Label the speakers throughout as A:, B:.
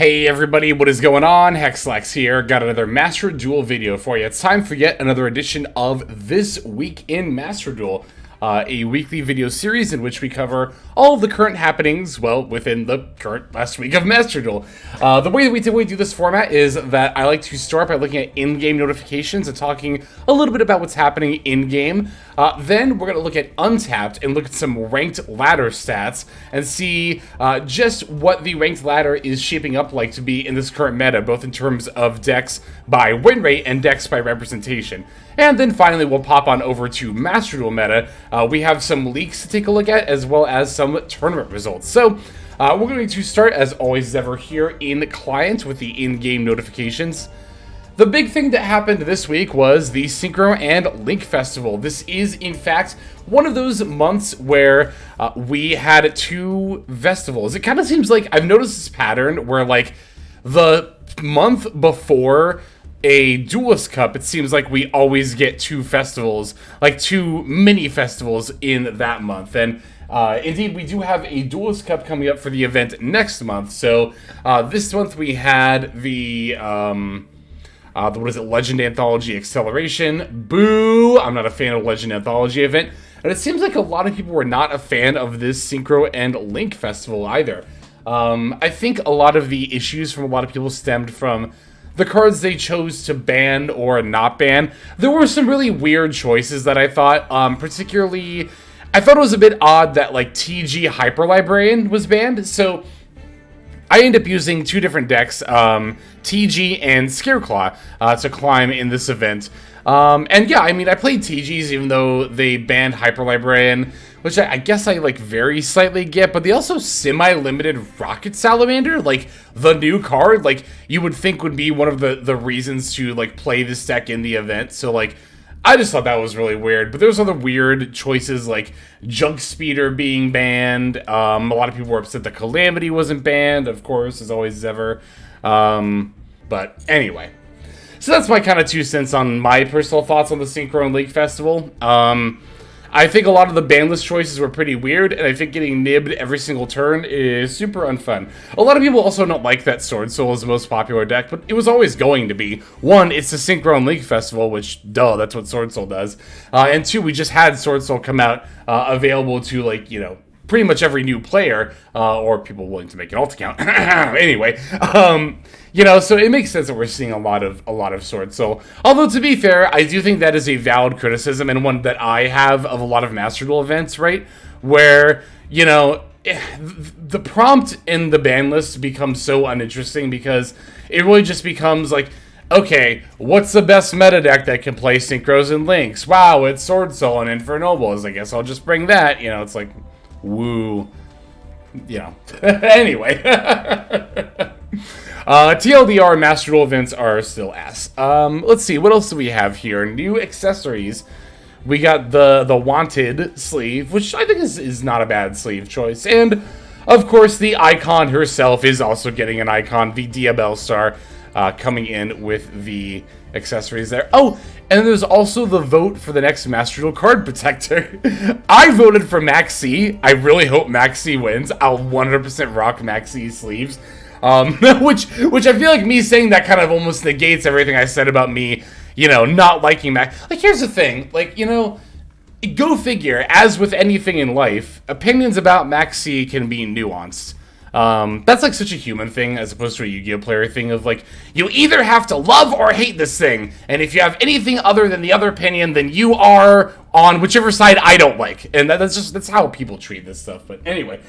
A: Hey everybody, what is going on? Hexlex here. Got another Master Duel video for you. It's time for yet another edition of This Week in Master Duel, a weekly video series in which we cover all of the current happenings, well, within the current last week of Master Duel. The way that we typically do this format is that I like to start by looking at in-game notifications and talking a little bit about what's happening in-game. Then we're going to look at Untapped and look at some ranked ladder stats and see just what the ranked ladder is shaping up like to be in this current meta, both in terms of decks by win rate and decks by representation. And then finally, we'll pop on over to Master Duel meta. We have some leaks to take a look at, as well as some tournament results. So we're going to start, as always ever, here in Client with the in-game notifications. The big thing that happened this week was the Synchro and Link Festival. This is, in fact, one of those months where we had two festivals. It kind of seems like I've noticed this pattern where, like, the month before a Duelist Cup, it seems like we always get two festivals, like two mini festivals in that month. And indeed, we do have a Duelist Cup coming up for the event next month. So this month we had the what is it, Legend Anthology Acceleration. Boo! I'm not a fan of Legend Anthology event. And it seems like a lot of people were not a fan of this Synchro and Link Festival either. I think a lot of the issues from a lot of people stemmed from the cards they chose to ban or not ban. There were some really weird choices that I thought, particularly, I thought it was a bit odd that, like, TG Hyper Librarian was banned. So I ended up using two different decks, TG and Scareclaw, to climb in this event. And yeah, I mean, I played TGs even though they banned Hyper Librarian, which I guess I, like, very slightly get, but they also semi-limited Rocket Salamander, like, the new card, like, you would think would be one of the reasons to, like, play this deck in the event. So, like, I just thought that was really weird. But there's other weird choices, like Junk Speeder being banned. A lot of people were upset that Calamity wasn't banned, of course, as always ever. But anyway. So that's my kind of 2 cents on my personal thoughts on the Synchro and Link Festival. I think a lot of the ban list choices were pretty weird, and I think getting nibbed every single turn is super unfun. A lot of people also don't like that Sword Soul is the most popular deck, but it was always going to be. One, it's the Synchro and Link Festival, which, duh, that's what Sword Soul does. And two, we just had Sword Soul come out available to, like, you know, pretty much every new player, or people willing to make an alt account. Anyway, you know, so it makes sense that we're seeing a lot of Sword Soul. Although, to be fair, I do think that is a valid criticism, and one that I have of a lot of Master Duel events, right? Where, you know, the prompt in the ban list becomes so uninteresting because it really just becomes like, okay, what's the best meta deck that can play Synchros and Links? Wow, it's Sword Soul and Infernobles. I guess I'll just bring that. You know, it's like, woo. You know. Anyway. TLDR Master Duel events are still ass. Let's see, what else do we have here? New accessories. We got the Wanted sleeve, which I think is not a bad sleeve choice. And, of course, the icon herself is also getting an icon, the Diabell Star, coming in with the accessories there. Oh, and then there's also the vote for the next Master Duel card protector. I voted for Max C. I really hope Max C wins. I'll 100% rock Max C sleeves. Which I feel like me saying that kind of almost negates everything I said about me, you know, not liking Max. Like, here's the thing, like, you know, go figure, as with anything in life, opinions about Max C can be nuanced. That's like such a human thing as opposed to a Yu-Gi-Oh player thing of like, you either have to love or hate this thing, and if you have anything other than the other opinion, then you are on whichever side I don't like. And that's how people treat this stuff. But anyway,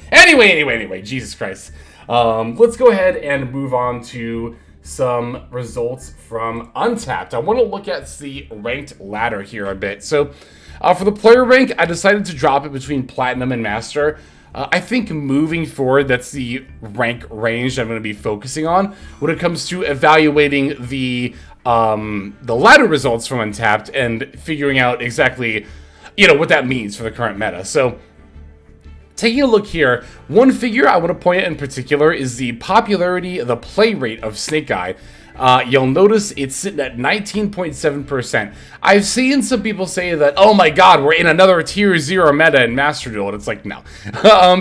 A: Jesus Christ. Let's go ahead and move on to some results from Untapped. I want to look at the ranked ladder here a bit. So, for the player rank, I decided to drop it between Platinum and Master. I think moving forward, that's the rank range I'm going to be focusing on when it comes to evaluating the ladder results from Untapped and figuring out exactly, you know, what that means for the current meta. So, taking a look here, one figure I want to point out in particular is the popularity, the play rate of Snake Eye. You'll notice it's sitting at 19.7%. I've seen some people say that, oh my god, we're in another tier 0 meta in Master Duel, and it's like, no.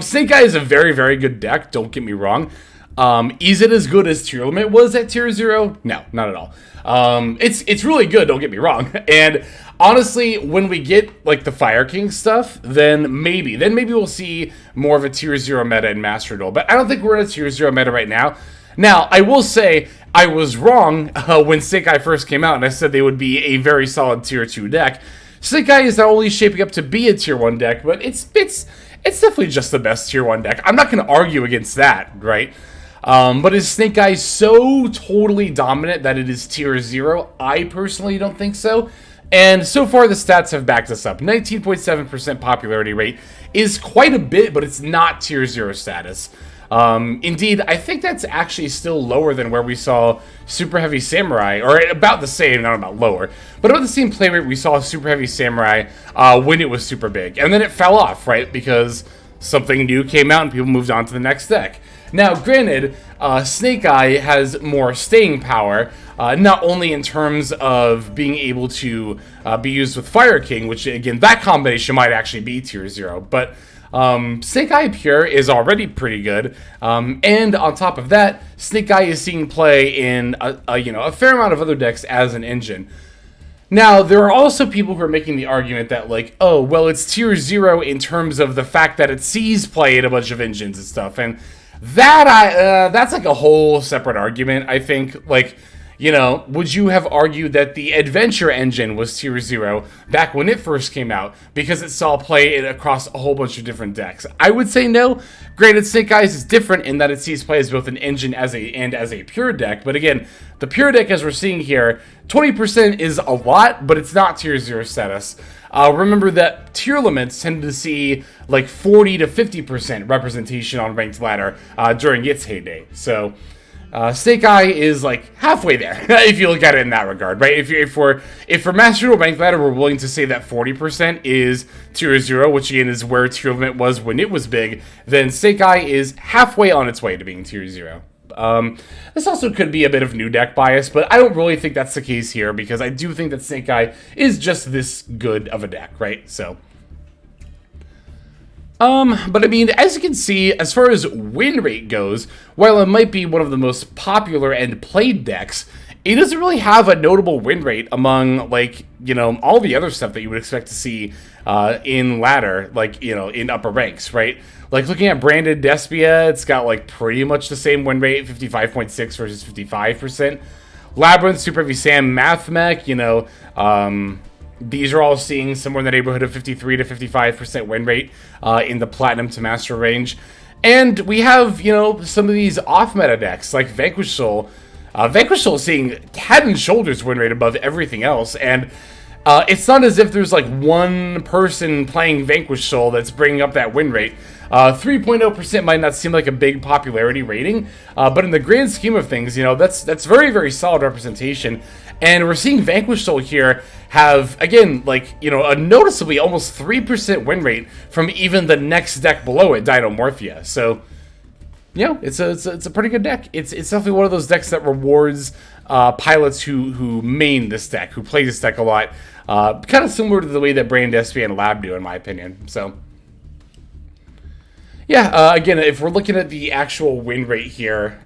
A: Snake Eye is a very, very good deck, don't get me wrong. Is it as good as tier limit was at tier 0? No, not at all. It's really good, don't get me wrong. And honestly, when we get like the Fire King stuff, then maybe we'll see more of a tier 0 meta in Master Duel. But I don't think we're in a tier 0 meta right now. Now, I will say I was wrong when Snake Eye first came out, and I said they would be a very solid tier 2 deck. Snake Eye is not only shaping up to be a tier 1 deck, but it's definitely just the best tier 1 deck. I'm not going to argue against that, right? But is Snake Eye so totally dominant that it is tier 0? I personally don't think so. And so far the stats have backed us up. 19.7% popularity rate is quite a bit, but it's not tier 0 status. Indeed, I think that's actually still lower than where we saw Super Heavy Samurai, or about the same, not about lower, but about the same play rate we saw Super Heavy Samurai when it was super big. And then it fell off, right? Because something new came out and people moved on to the next deck. Now, granted, Snake Eye has more staying power, not only in terms of being able to be used with Fire King, which, again, that combination might actually be tier 0, but Snake Eye Pure is already pretty good, and on top of that, Snake Eye is seeing play in a fair amount of other decks as an engine. Now, there are also people who are making the argument that, like, oh, well, it's tier 0 in terms of the fact that it sees play in a bunch of engines and stuff, and that's like a whole separate argument, I think. Like, you know, would you have argued that the Adventure engine was tier 0 back when it first came out because it saw play across a whole bunch of different decks? I would say no. Granted, Snake Eyes is different in that it sees play as both an engine and as a pure deck. But again, the pure deck, as we're seeing here, 20% is a lot, but it's not tier 0 status. Remember that tier limits tend to see like 40 to 50% representation on ranked ladder during its heyday. So Snake Eye is like halfway there if you look at it in that regard, right? If for Master Duel ranked ladder, we're willing to say that 40% is tier 0, which again is where tier limit was when it was big, then Snake Eye is halfway on its way to being tier 0. This also could be a bit of new deck bias, but I don't really think that's the case here because I do think that Snake Eye is just this good of a deck, right? So, but I mean, as you can see, as far as win rate goes, while it might be one of the most popular and played decks, it doesn't really have a notable win rate among, like, you know, all the other stuff that you would expect to see in ladder, like, you know, in upper ranks, right? Like, looking at Branded Despia, it's got, like, pretty much the same win rate, 55.6 versus 55%. Labyrinth, Super Heavy Sam, Mathmech, you know, these are all seeing somewhere in the neighborhood of 53 to 55% win rate in the Platinum to Master range. And we have, you know, some of these off-meta decks, like Vanquish Soul. Vanquish Soul is seeing head and shoulders win rate above everything else, and it's not as if there's like one person playing Vanquish Soul that's bringing up that win rate. 3.0% might not seem like a big popularity rating, but in the grand scheme of things, you know, that's very, very solid representation. And we're seeing Vanquish Soul here have, again, like, you know, a noticeably almost 3% win rate from even the next deck below it, Dinomorphia. So, you know, it's a pretty good deck. It's definitely one of those decks that rewards pilots who main this deck, who play this deck a lot. Kind of similar to the way that Brand Despia and Lab do, in my opinion. So, yeah, again, if we're looking at the actual win rate here,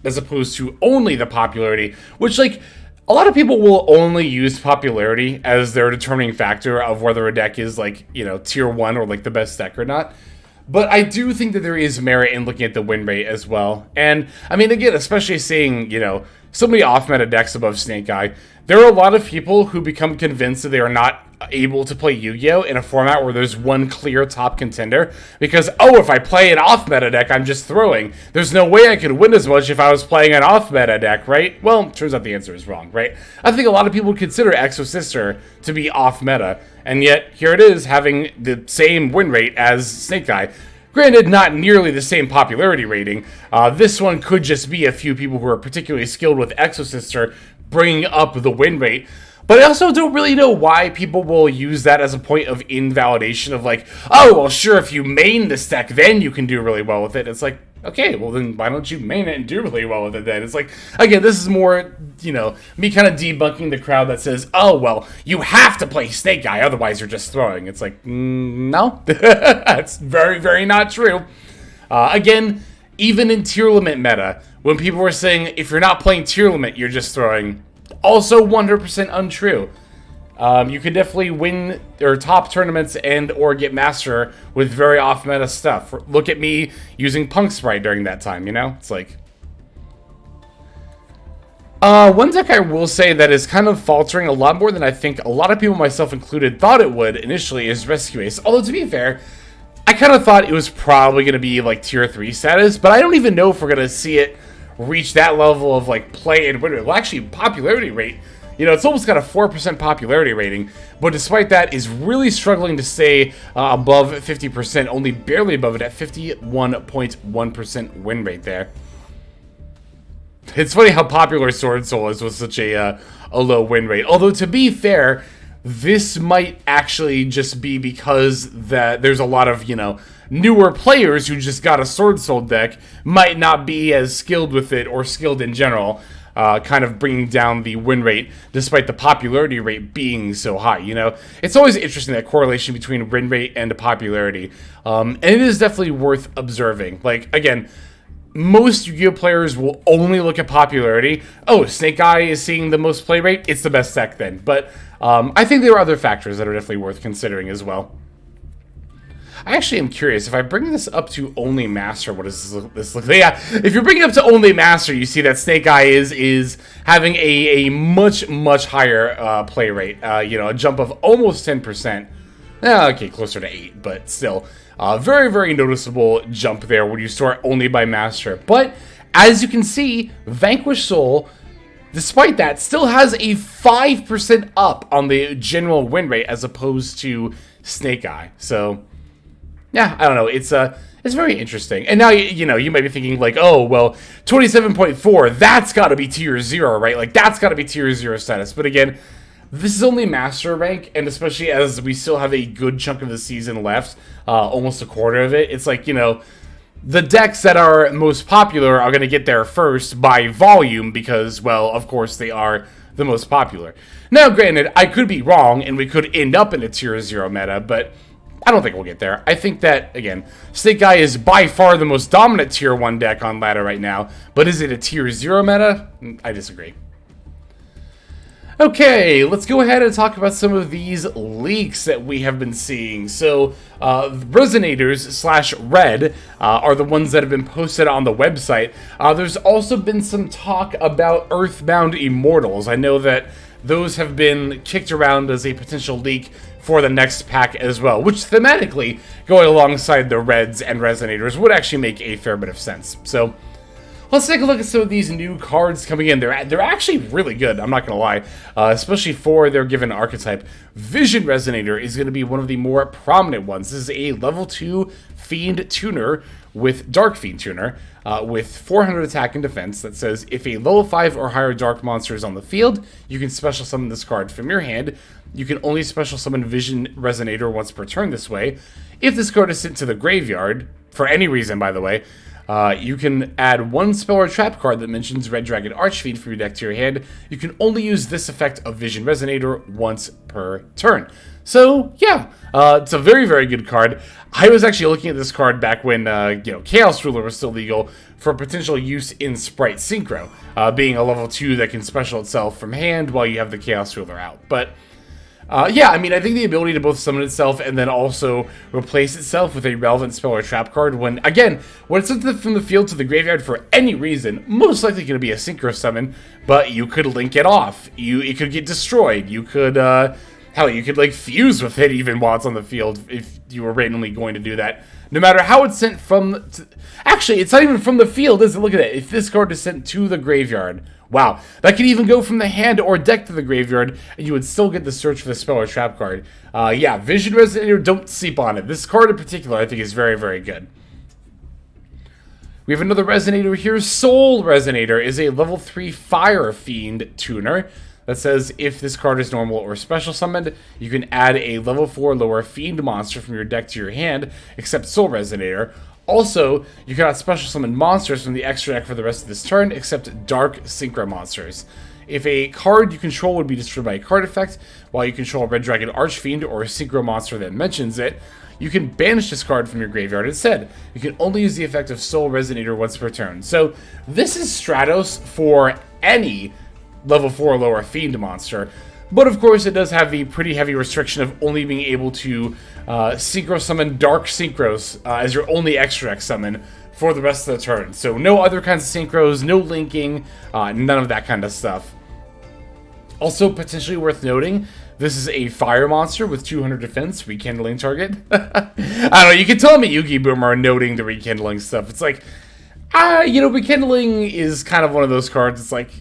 A: as opposed to only the popularity, which, like, a lot of people will only use popularity as their determining factor of whether a deck is, like, you know, tier 1 or, like, the best deck or not. But I do think that there is merit in looking at the win rate as well. And, I mean, again, especially seeing, you know, so many off-meta decks above Snake Eye, there are a lot of people who become convinced that they are not able to play Yu-Gi-Oh! In a format where there's one clear top contender. Because, oh, if I play an off-meta deck, I'm just throwing. There's no way I could win as much if I was playing an off-meta deck, right? Well, turns out the answer is wrong, right? I think a lot of people would consider Exo Sister to be off-meta. And yet, here it is, having the same win rate as Snake Eye. Granted, not nearly the same popularity rating. This one could just be a few people who are particularly skilled with Exo Sister bringing up the win rate. But I also don't really know why people will use that as a point of invalidation of like, oh, well, sure, if you main this deck, then you can do really well with it. It's like, okay, well, then why don't you main it and do really well with it then? It's like, again, this is more, you know, me kind of debunking the crowd that says, oh, well, you have to play Snake Eye, otherwise you're just throwing. It's like, no, that's very, very not true. Again, even in tier limit meta, when people were saying if you're not playing tier limit, you're just throwing, also 100% untrue. You could definitely win or top tournaments and or get master with very off meta stuff. Look at me using Punk Sprite during that time, you know? It's like... one deck I will say that is kind of faltering a lot more than I think a lot of people, myself included, thought it would initially is Rescue Ace. Although, to be fair, I kind of thought it was probably going to be like tier 3 status, but I don't even know if we're going to see it reach that level of like play and win rate. Well, actually, popularity rate, you know, it's almost got a 4% popularity rating, but despite that, is really struggling to stay above 50%, only barely above it at 51.1% win rate there. It's funny how popular Sword Soul is with such a low win rate. Although, to be fair, this might actually just be because there's a lot of, you know, newer players who just got a Sword Soul deck, might not be as skilled with it or skilled in general, kind of bringing down the win rate despite the popularity rate being so high, you know? It's always interesting, that correlation between win rate and popularity, and it is definitely worth observing. Like, again, most Yu-Gi-Oh! Players will only look at popularity. Oh, Snake Eye is seeing the most play rate, it's the best deck then. But I think there are other factors that are definitely worth considering as well. I actually am curious, if I bring this up to only Master, what does this look like? Yeah, if you're bringing it up to only Master, you see that Snake Eye is having a much, much higher play rate. You know, a jump of almost 10%. Okay, closer to 8, but still. Very, very noticeable jump there when you start only by Master. But, as you can see, Vanquish Soul, despite that, still has a 5% up on the general win rate as opposed to Snake Eye. So, yeah, I don't know. It's very interesting. And now, you know, you might be thinking like, oh, well, 27.4, that's got to be tier 0, right? Like, that's got to be tier 0 status. But again, this is only Master rank, and especially as we still have a good chunk of the season left, almost a quarter of it, it's like, you know, the decks that are most popular are going to get there first by volume because, well, of course they are the most popular. Now, granted, I could be wrong, and we could end up in a tier 0 meta, but I don't think we'll get there. I think that, again, Snake Eye is by far the most dominant tier 1 deck on ladder right now, but is it a tier 0 meta? I disagree. Okay, let's go ahead and talk about some of these leaks that we have been seeing. So, Resonators / Red are the ones that have been posted on the website. There's also been some talk about Earthbound Immortals. I know that those have been kicked around as a potential leak for the next pack as well, which thematically, going alongside the Reds and Resonators, would actually make a fair bit of sense. So, let's take a look at some of these new cards coming in. They're actually really good, I'm not going to lie, especially for their given archetype. Vision Resonator is going to be one of the more prominent ones. This is a level 2 Fiend Tuner with Dark Fiend Tuner with 400 attack and defense that says, if a level 5 or higher Dark monster is on the field, you can special summon this card from your hand. You can only special summon Vision Resonator once per turn this way. If this card is sent to the graveyard, for any reason by the way, you can add one spell or trap card that mentions Red Dragon Archfiend from your deck to your hand. You can only use this effect of Vision Resonator once per turn. So, yeah, it's a very, very good card. I was actually looking at this card back when, you know, Chaos Ruler was still legal for potential use in Sprite Synchro, being a level 2 that can special itself from hand while you have the Chaos Ruler out. But yeah, I mean, I think the ability to both summon itself and then also replace itself with a relevant spell or trap card when, again, when it's sent from the field to the graveyard for any reason, most likely going to be a synchro summon, but you could link it off. It could get destroyed. You could, hell, you could, like, fuse with it even while it's on the field if you were randomly going to do that. No matter how it's sent from... Actually, it's not even from the field, is it? Look at it. If this card is sent to the graveyard... Wow, that could even go from the hand or deck to the graveyard, and you would still get the search for the spell or trap card. Yeah, Vision Resonator, don't sleep on it. This card in particular, I think, is very, very good. We have another Resonator here. Soul Resonator is a level 3 Fire Fiend Tuner that says if this card is normal or special summoned, you can add a level 4 lower Fiend monster from your deck to your hand, except Soul Resonator. Also, you cannot special summon monsters from the extra deck for the rest of this turn, except Dark Synchro monsters. If a card you control would be destroyed by a card effect, while you control a Red Dragon Archfiend or a Synchro monster that mentions it, you can banish this card from your graveyard instead. You can only use the effect of Soul Resonator once per turn. So this is Stratos for any level 4 or lower Fiend monster. But of course, it does have the pretty heavy restriction of only being able to Synchro Summon Dark Synchros as your only extra deck summon for the rest of the turn. So no other kinds of Synchros, no linking, none of that kind of stuff. Also, potentially worth noting, this is a fire monster with 200 defense, rekindling target. I don't know, you can tell me Yugi Boomer are noting the rekindling stuff. It's like, you know, rekindling is kind of one of those cards, it's like,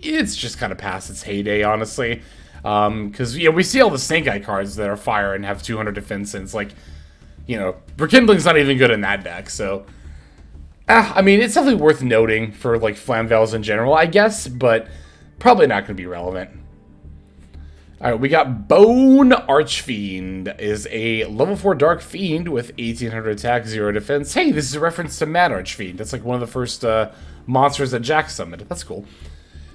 A: it's just kind of past its heyday, honestly. Because, you know, we see all the Snake Eye cards that are fire and have 200 defense, and it's like, you know, rekindling's not even good in that deck, so... I mean, it's definitely worth noting for, like, Flamvels in general, I guess, but probably not going to be relevant. Alright, we got Bone Archfiend. Is a level 4 Dark Fiend with 1800 attack, 0 defense. Hey, this is a reference to Mad Archfiend. That's like one of the first monsters that Jack summoned. That's cool.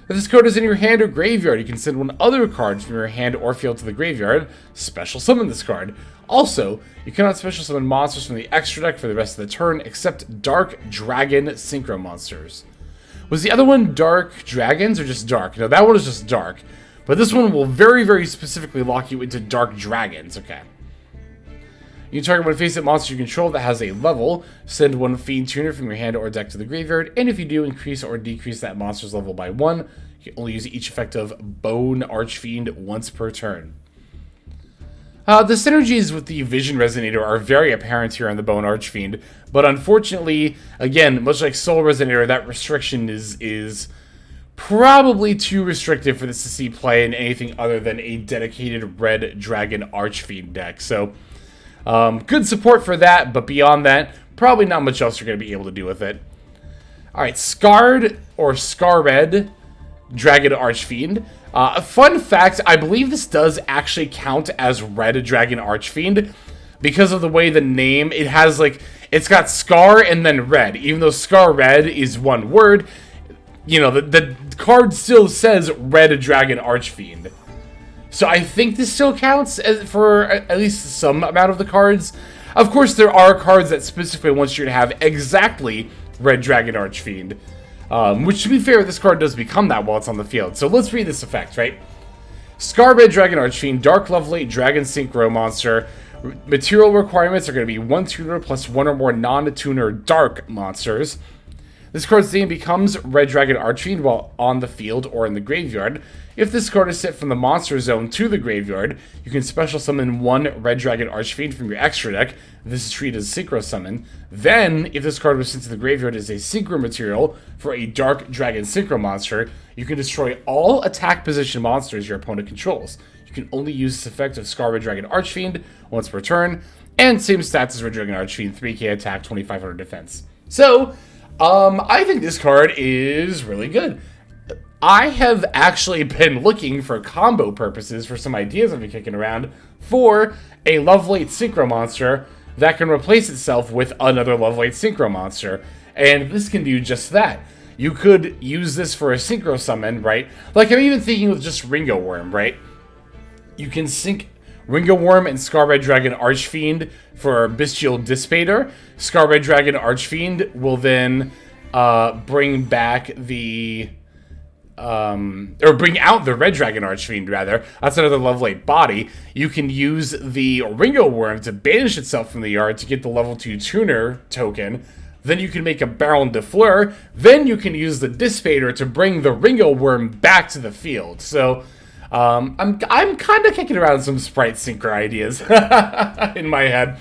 A: If this card is in your hand or graveyard, you can send one other card from your hand or field to the graveyard. Special summon this card. Also, you cannot special summon monsters from the extra deck for the rest of the turn, except Dark Dragon Synchro monsters. Was the other one Dark Dragons or just Dark? No, that one is just Dark. But this one will very, very specifically lock you into Dark Dragons. Okay. You can target one face-up monster you control that has a level. Send one Fiend Tuner from your hand or deck to the graveyard. And if you do, increase or decrease that monster's level by 1. You can only use each effect of Bone Archfiend once per turn. The synergies with the Vision Resonator are very apparent here on the Bone Archfiend. But unfortunately, again, much like Soul Resonator, that restriction is probably too restrictive for this to see play in anything other than a dedicated Red Dragon Archfiend deck. So... good support for that, but beyond that, probably not much else you're going to be able to do with it. Alright, Scarred or Scarred Dragon Archfiend. A fun fact, I believe this does actually count as Red Dragon Archfiend because of the way the name, it has like, it's got Scar and then Red. Even though Scar Red is one word, you know, the card still says Red Dragon Archfiend. So I think this still counts as for at least some amount of the cards. Of course, there are cards that specifically want you to have exactly Red Dragon Archfiend. Which, to be fair, this card does become that while it's on the field. So let's read this effect, right? Scar Red Dragon Archfiend, Dark Level 8 Dragon Synchro monster. Material requirements are going to be 1 tuner plus 1 or more non-tuner Dark monsters. This card's name becomes Red Dragon Archfiend while on the field or in the graveyard. If this card is sent from the monster zone to the graveyard, you can special summon 1 Red Dragon Archfiend from your extra deck. This is treated as a Synchro Summon. Then, if this card was sent to the graveyard as a Synchro material for a Dark Dragon Synchro monster, you can destroy all attack position monsters your opponent controls. You can only use this effect of Scar Red Dragon Archfiend once per turn, and same stats as Red Dragon Archfiend, 3k attack, 2500 defense. So, I think this card is really good. I have actually been looking for combo purposes for some ideas I've been kicking around for a level 8 Synchro monster that can replace itself with another level 8 Synchro monster. And this can do just that. You could use this for a Synchro summon, right? Like, I'm even thinking with just Ringo Worm, right? You can sync Ringo Worm and Scar Red Dragon Archfiend for Bestial Dissipator. Scar Red Dragon Archfiend will then bring back the... or bring out the Red Dragon Archfiend, rather. That's another level 8 body. You can use the Ringo Worm to banish itself from the yard to get the level 2 tuner token. Then you can make a Baron de Fleur. Then you can use the Dissipator to bring the Ringo Worm back to the field. So, I'm kind of kicking around some Sprite Synchro ideas in my head.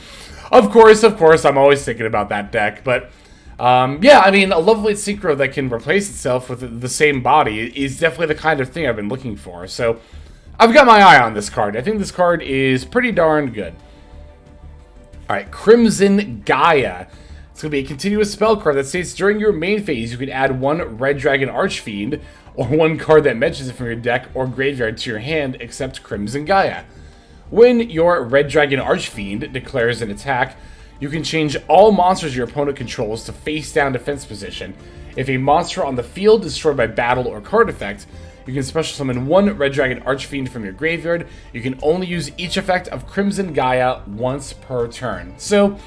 A: Of course, I'm always thinking about that deck, but... yeah, I mean, a level 8 Synchro that can replace itself with the same body is definitely the kind of thing I've been looking for. So, I've got my eye on this card. I think this card is pretty darn good. Alright, Crimson Gaia. It's going to be a continuous spell card that states during your main phase, you can add 1 Red Dragon Archfiend, or 1 card that mentions it from your deck or graveyard to your hand, except Crimson Gaia. When your Red Dragon Archfiend declares an attack, you can change all monsters your opponent controls to face-down defense position. If a monster on the field is destroyed by battle or card effect, You can special summon one Red Dragon Archfiend from your graveyard. You can only use each effect of Crimson Gaia once per turn. So,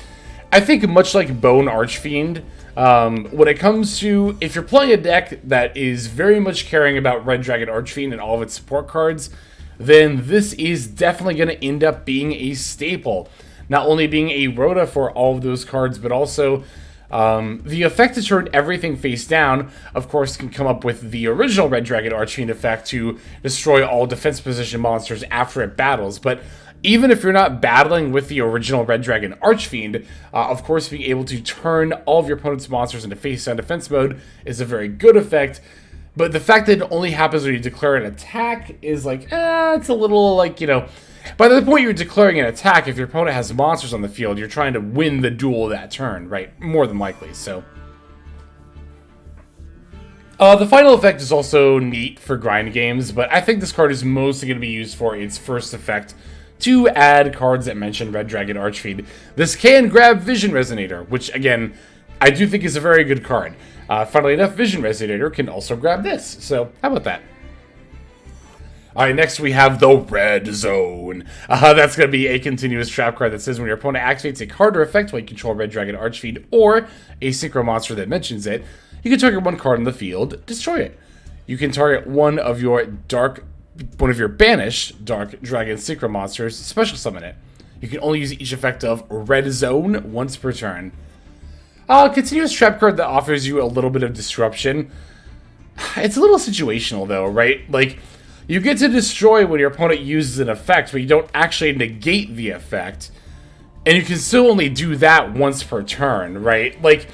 A: I think much like Bone Archfiend, when it comes to, if you're playing a deck that is very much caring about Red Dragon Archfiend and all of its support cards, then this is definitely going to end up being a staple. Not only being a rota for all of those cards, but also the effect to turn everything face down, of course, can come up with the original Red Dragon Archfiend effect to destroy all defense position monsters after it battles. But even if you're not battling with the original Red Dragon Archfiend, of course, being able to turn all of your opponent's monsters into face-down defense mode is a very good effect. But the fact that it only happens when you declare an attack is like, it's a little like, you know, by the point you're declaring an attack, if your opponent has monsters on the field, you're trying to win the duel that turn, right? More than likely, so. The final effect is also neat for grind games, but I think this card is mostly going to be used for its first effect, to add cards that mention Red Dragon Archfiend. This can grab Vision Resonator, which, again, I do think is a very good card. Funnily enough, Vision Resonator can also grab this, so how about that? Alright, next we have the Red Zone. That's going to be a continuous trap card that says when your opponent activates a card or effect while you control Red Dragon Archfiend or a synchro monster that mentions it, you can target one card on the field, destroy it. You can target one of your banished Dark Dragon Synchro monsters, special summon it. You can only use each effect of Red Zone once per turn. Continuous trap card that offers you a little bit of disruption. It's a little situational though, right? Like, you get to destroy when your opponent uses an effect, but you don't actually negate the effect. And you can still only do that once per turn, right? Like,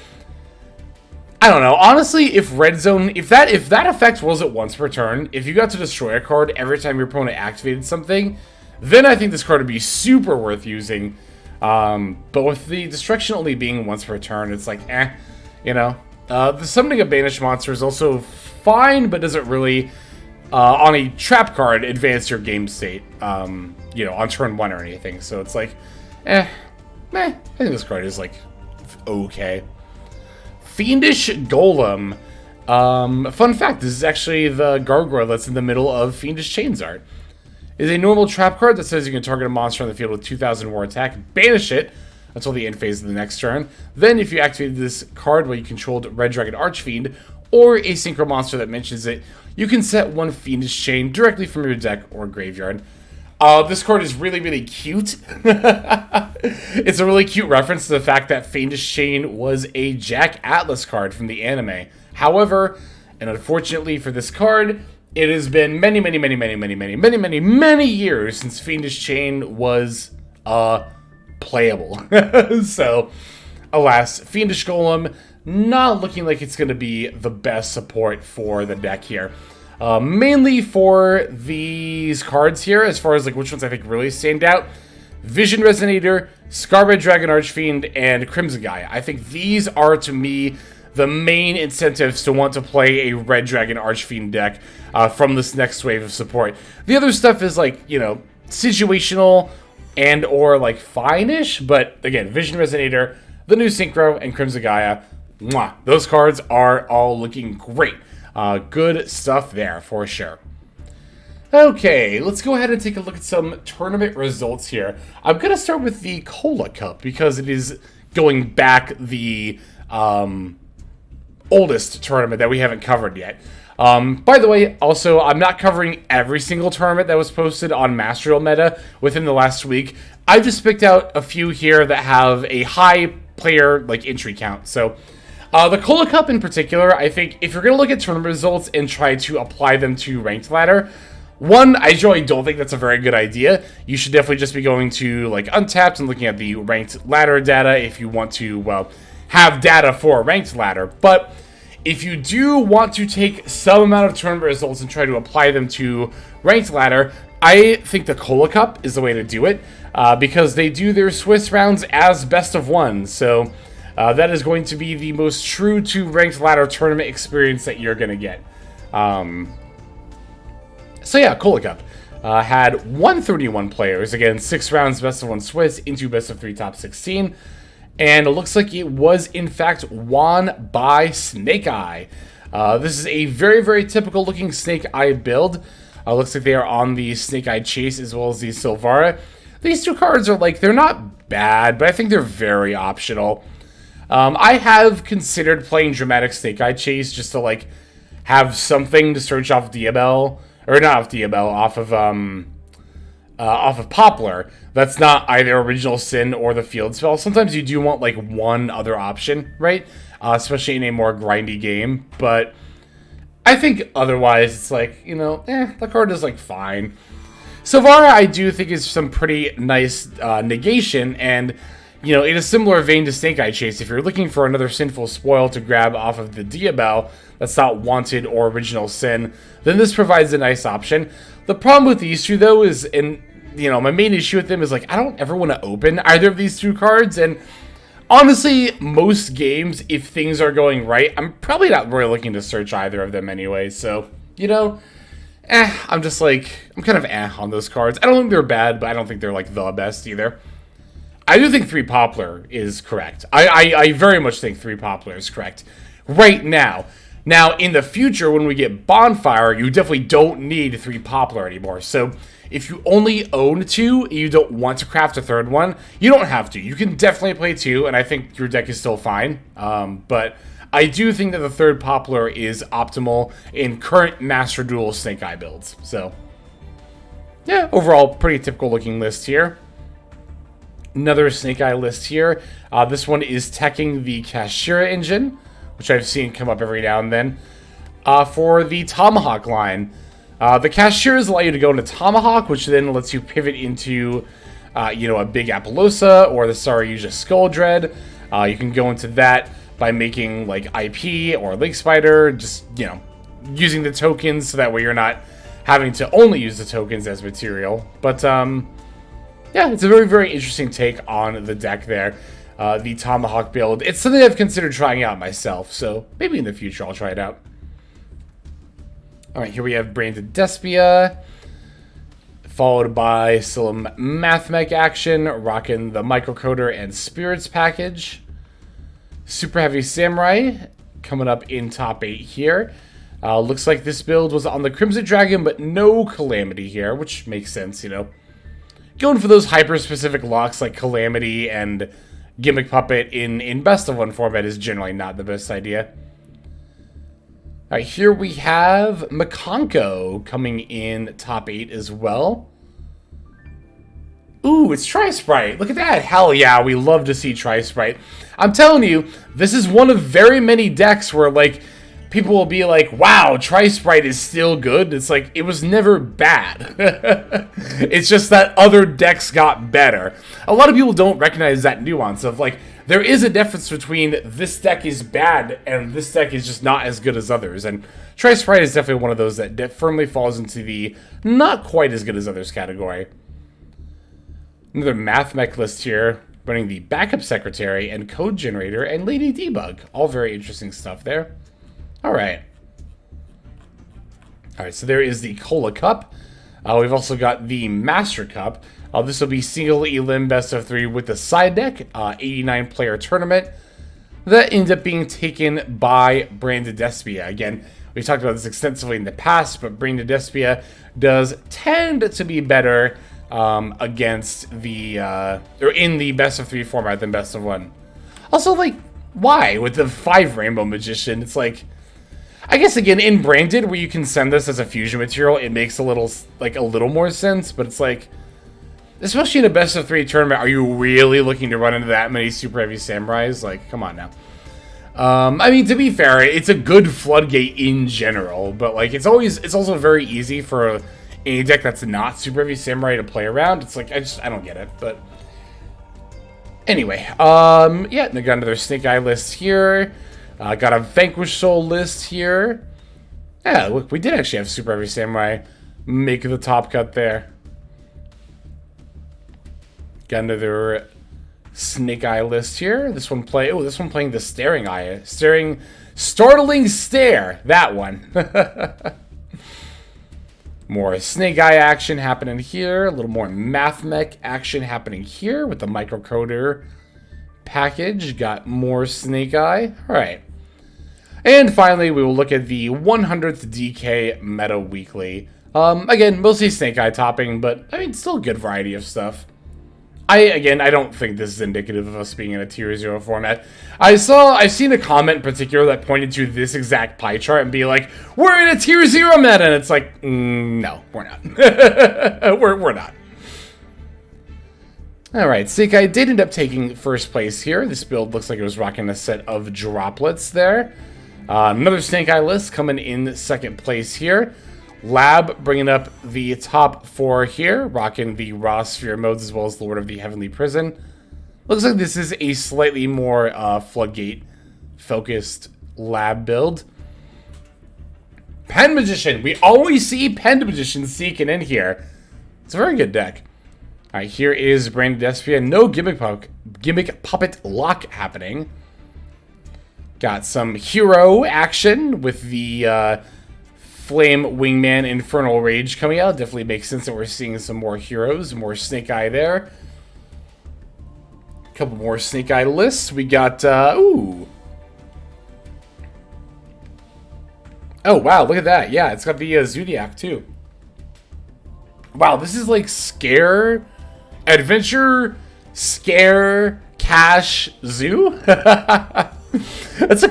A: I don't know. Honestly, if Red Zone, if that effect wasn't once per turn, if you got to destroy a card every time your opponent activated something, then I think this card would be super worth using. But with the destruction only being once per turn, it's like, you know. The summoning a banished monster is also fine, but doesn't really, on a trap card, advance your game state, you know, on turn 1 or anything. So it's like, I think this card is, like, okay. Fiendish Golem. Fun fact, this is actually the gargoyle that's in the middle of Fiendish Chains art. It is a normal trap card that says you can target a monster on the field with 2,000 war attack, banish it until the end phase of the next turn. Then, if you activated this card while you controlled Red Dragon Archfiend, or a synchro monster that mentions it, you can set one Fiendish Chain directly from your deck or graveyard. This card is really, really cute. It's a really cute reference to the fact that Fiendish Chain was a Jack Atlas card from the anime. However, and unfortunately for this card, it has been many years since Fiendish Chain was playable. So, alas, Fiendish Golem not looking like it's going to be the best support for the deck here. Mainly for these cards here, as far as like which ones I think really stand out. Vision Resonator, Red Dragon Archfiend, and Crimson Gaia. I think these are, to me, the main incentives to want to play a Red Dragon Archfiend deck from this next wave of support. The other stuff is like, you know, situational and or like fine-ish, but again, Vision Resonator, the new Synchro, and Crimson Gaia, mwah, those cards are all looking great. Good stuff there, for sure. Okay, let's go ahead and take a look at some tournament results here. I'm going to start with the Cola Cup, because it is going back the oldest tournament that we haven't covered yet. By the way, also, I'm not covering every single tournament that was posted on Master Duel Meta within the last week. I just picked out a few here that have a high player like entry count, so... the Cola Cup in particular, I think if you're going to look at tournament results and try to apply them to Ranked Ladder, one, I generally don't think that's a very good idea. You should definitely just be going to like Untapped and looking at the Ranked Ladder data if you want to, well, have data for Ranked Ladder. But if you do want to take some amount of tournament results and try to apply them to Ranked Ladder, I think the Cola Cup is the way to do it, because they do their Swiss rounds as best of one, so... that is going to be the most true to Ranked Ladder tournament experience that you're going to get. So yeah, Cola Cup had 131 players, again, 6 rounds best of 1 Swiss into best of 3 top 16. And it looks like it was, in fact, won by Snake Eye. This is a very, very typical looking Snake Eye build. Looks like they are on the Snake Eye Chase as well as the Silvara. These two cards are like, they're not bad, but I think they're very optional. I have considered playing Dramatic Snake Eye Chase just to like have something to search off Diabell, or not off Diabell, off of Poplar. That's not either Original Sin or the Field Spell. Sometimes you do want like one other option, right? Especially in a more grindy game, but I think otherwise it's like, you know, the card is like fine. Silvara I do think is some pretty nice negation, and you know, in a similar vein to Snake Eye Chase, if you're looking for another Sinful Spoil to grab off of the Diabell that's not Wanted or Original Sin, then this provides a nice option. The problem with these two, though, is, and you know, my main issue with them is, like, I don't ever want to open either of these two cards, and honestly, most games, if things are going right, I'm probably not really looking to search either of them anyway, so, you know, I'm just like, I'm kind of on those cards. I don't think they're bad, but I don't think they're, like, the best either. I do think 3 Poplar is correct. I very much think 3 Poplar is correct right now. Now, in the future, when we get Bonfire, you definitely don't need 3 Poplar anymore. So, if you only own 2 and you don't want to craft a third one, you don't have to. You can definitely play 2, and I think your deck is still fine. But I do think that the 3rd Poplar is optimal in current Master Duel Snake Eye builds. So, yeah, overall, pretty typical looking list here. Another Snake Eye list here. This one is teching the Kashira engine, which I've seen come up every now and then. For the Tomahawk line, the Kashiras allow you to go into Tomahawk, which then lets you pivot into, you know, a big Appaloosa or the Saryuja Skull Dread. You can go into that by making, like, IP or Lake Spider, just, you know, using the tokens so that way you're not having to only use the tokens as material. But, yeah, it's a very, very interesting take on the deck there. The Tomahawk build. It's something I've considered trying out myself, so maybe in the future I'll try it out. Alright, here we have Branded Despia, followed by some Mathmech action, rocking the Microcoder and Spirits package. Super Heavy Samurai, coming up in top 8 here. Looks like this build was on the Crimson Dragon, but no Calamity here, which makes sense, you know. Going for those hyper-specific locks like Calamity and Gimmick Puppet in best of 1 format is generally not the best idea. Alright, here we have Makonko coming in top 8 as well. Ooh, it's Tri-Sprite. Look at that. Hell yeah, we love to see Tri-Sprite. I'm telling you, this is one of very many decks where, like, people will be like, wow, Tri-Sprite is still good. It's like, it was never bad. It's just that other decks got better. A lot of people don't recognize that nuance of, like, there is a difference between this deck is bad and this deck is just not as good as others. And Tri-Sprite is definitely one of those that firmly falls into the not quite as good as others category. Another Mathmech list here, running the Backup Secretary and Code Generator and Lady Debug. All very interesting stuff there. Alright. Alright, so there is the Cola Cup. We've also got the Master Cup. This will be single elim best of 3 with the side deck, 89 player tournament. That ends up being taken by Branded Despia. Again, we talked about this extensively in the past, but Branded Despia does tend to be better against the, or in the best of 3 format than best of 1. Also, like, why? With the 5 Rainbow Magician, it's like, I guess, again, in Branded, where you can send this as a fusion material, it makes a little more sense, but it's like, especially in a best of 3 tournament, are you really looking to run into that many Super Heavy Samurais? Like, come on now. I mean, to be fair, it's a good floodgate in general, but, like, it's also very easy for a deck that's not Super Heavy Samurai to play around. It's like, I don't get it, but anyway, yeah, they got another Snake Eye list here. Got a Vanquish Soul list here. Yeah, look, we did actually have Super Heavy Samurai make the top cut there. Got another Snake Eye list here. This one playing the Staring Eye. Startling Stare. That one. More Snake Eye action happening here. A little more Mathmech action happening here with the Microcoder package. Got more Snake Eye. Alright. And finally, we will look at the 100th DK Meta Weekly. Again, mostly Snake Eye topping, but I mean, still a good variety of stuff. I don't think this is indicative of us being in a tier 0 format. I've seen a comment in particular that pointed to this exact pie chart and be like, we're in a tier 0 meta, and it's like, no, we're not. we're not. Alright, Snake Eye did end up taking first place here. This build looks like it was rocking a set of droplets there. Another Snake Eye list coming in second place here. Lab bringing up the top 4 here, rocking the raw sphere modes as well as Lord of the Heavenly Prison. Looks like this is a slightly more floodgate focused lab build. Pen Magician, we always see Pen Magician sneaking in here. It's a very good deck. All right, here is Branded Despia. No gimmick puppet lock happening. Got some hero action with the Flame Wingman Infernal Rage coming out. Definitely makes sense that we're seeing some more heroes, more Snake Eye there. A couple more Snake Eye lists. We got, ooh. Oh, wow, look at that. Yeah, it's got the Zodiac, too. Wow, this is like Scare, Adventure, Scare, Cash, Zoo? It's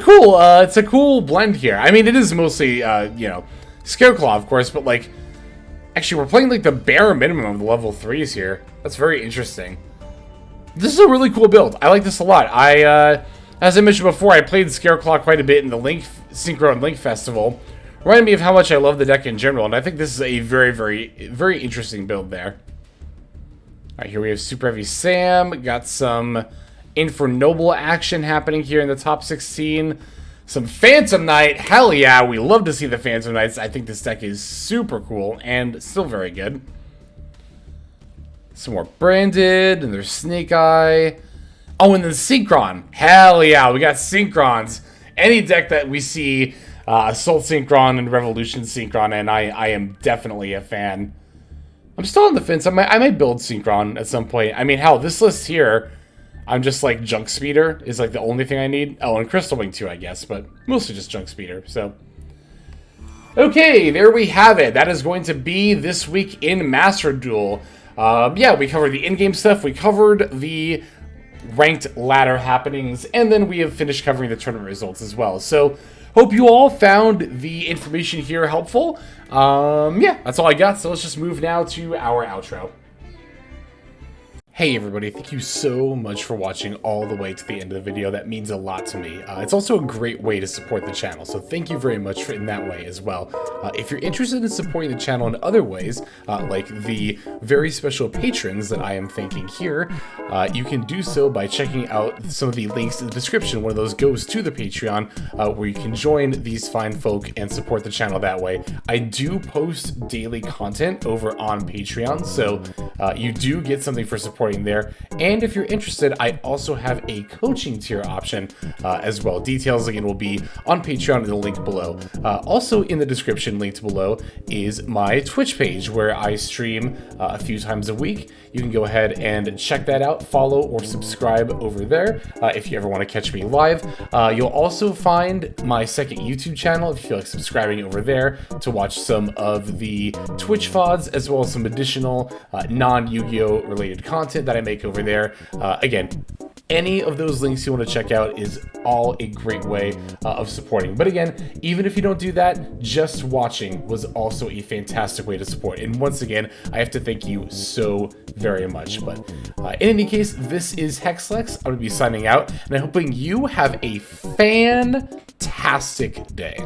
A: a cool blend here. I mean, it is mostly, you know, Scareclaw, of course, but, like, actually, we're playing, like, the bare minimum of the level 3s here. That's very interesting. This is a really cool build. I like this a lot. As I mentioned before, I played Scareclaw quite a bit in the Synchro and Link Festival. Reminded me of how much I love the deck in general, and I think this is a very, very, very interesting build there. Alright, here we have Super Heavy Sam. Got some Infernoble action happening here in the top 16. Some Phantom Knight. Hell yeah, we love to see the Phantom Knights. I think this deck is super cool and still very good. Some more Branded, and there's Snake Eye. Oh, and then Synchron. Hell yeah, we got Synchrons. Any deck that we see Assault Synchron and Revolution Synchron, and I am definitely a fan. I'm still on the fence. I might build Synchron at some point. I mean, hell, this list here, I'm just like Junk Speeder is like the only thing I need. Oh, and Crystal Wing too, I guess, but mostly just Junk Speeder, so. Okay, there we have it. That is going to be this week in Master Duel. Yeah, we covered the in-game stuff. We covered the ranked ladder happenings, and then we have finished covering the tournament results as well. So, hope you all found the information here helpful. Yeah, that's all I got, so let's just move now to our outro. Hey everybody, thank you so much for watching all the way to the end of the video. That means a lot to me. It's also a great way to support the channel, so thank you very much in that way as well. If you're interested in supporting the channel in other ways, like the very special patrons that I am thanking here, you can do so by checking out some of the links in the description. One of those goes to the Patreon, where you can join these fine folk and support the channel that way. I do post daily content over on Patreon, so you do get something for support there. And if you're interested, I also have a coaching tier option as well. Details again will be on Patreon in the link below. Also in the description linked below is my Twitch page where I stream a few times a week. You can go ahead and check that out, follow or subscribe over there if you ever want to catch me live. You'll also find my second YouTube channel if you feel like subscribing over there to watch some of the Twitch VODs as well as some additional non-Yu-Gi-Oh related content that I make over there. Again, any of those links you want to check out is all a great way of supporting. But again, even if you don't do that, just watching was also a fantastic way to support. And once again, I have to thank you so very much. But in any case, this is Hexlex. I'm going to be signing out, and I'm hoping you have a fantastic day.